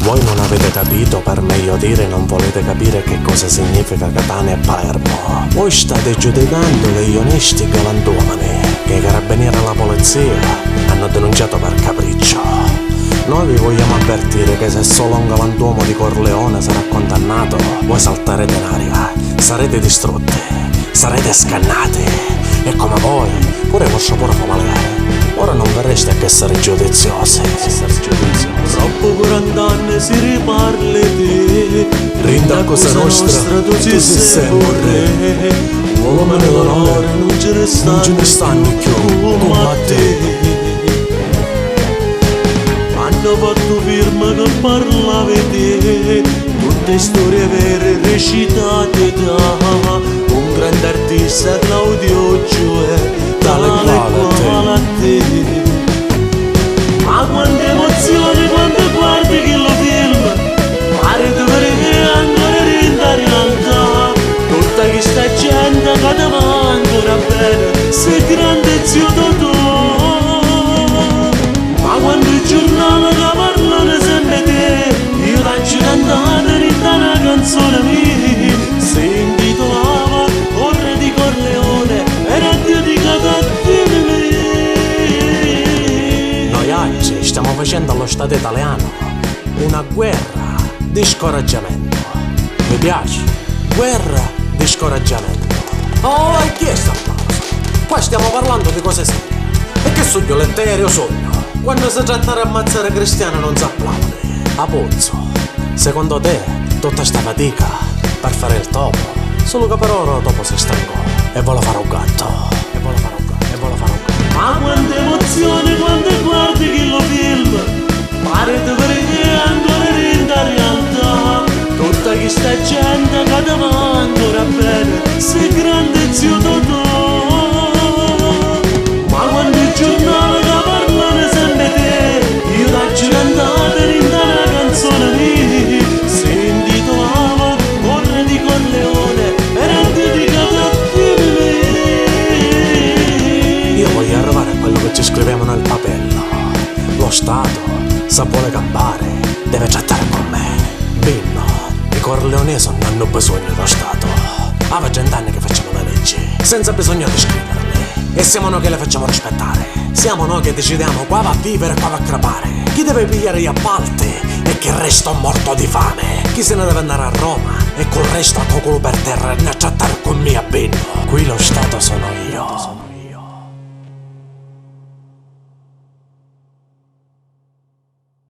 Voi non avete capito, per meglio dire non volete capire che cosa significa Catania e Palermo. Voi state giudicando degli onesti galantuomini che i carabinieri e la polizia hanno denunciato per capriccio. Noi vi vogliamo avvertire che se solo un galantuomo di Corleone sarà condannato, voi salterete in aria, sarete distrutti, sarete scannati e come voi pure il vostro corpo maleare. Ora non verreste a essere giudiziosi. Troppo 40 anni si riparla di Rinda cosa nostra, tu sei sempre re. Uomo nell'onore non ce ne stanno più come a te. Hanno fatto firma che parlavi di tutte storie vere recitate da un grande artista Claudio Gioè, tale quale a te. Ma quante emozioni quando guardi che lo film, pare di vedere ancora rinda realtà. Tutta questa gente che davanti ora bene, sei grande zio Totò. Ma quando il giornale che parlano sempre te, io faccio cantare rinda una canzone mia, si intitolava O Re di Corleone, era dedicata a te. Stiamo facendo allo Stato italiano una guerra di scoraggiamento. Mi piace? Guerra di scoraggiamento. Oh, e chi è sta applauso? Qua stiamo parlando di cose serie. E che sogno lettereo sogno? Quando si tratta di ammazzare cristiani non si applaude. A pozzo, secondo te tutta sta fatica per fare il topo? Solo che per ora dopo si stancò e vuole fare un gatto. Ma quante emozioni quando guardi che lo film, pare di vedere ancora rinda realtà. Tutta questa gente che davanti ora bene, sei grande zio Totò. Ma quando il giornale che parlano sempre te, io faccio cantare rinda una canzone mia, si intitolava O Re di Corleone, era dedicata a te. Io voglio arrivare a quello che ci scriviamo nel papello. Lo Stato, se vuole campare, deve trattare con me. Binno, i corleonesi non hanno bisogno dello Stato. Ava 100 anni che facciamo le leggi, senza bisogno di scriverle. E siamo noi che le facciamo rispettare. Siamo noi che decidiamo qua va a vivere e qua va a crepare. Chi deve pigliare gli appalti e chi resta morto di fame. Chi se ne deve andare a Roma e col resto a culo per terra e ne a trattare con me a Binno. Qui lo Stato sono io.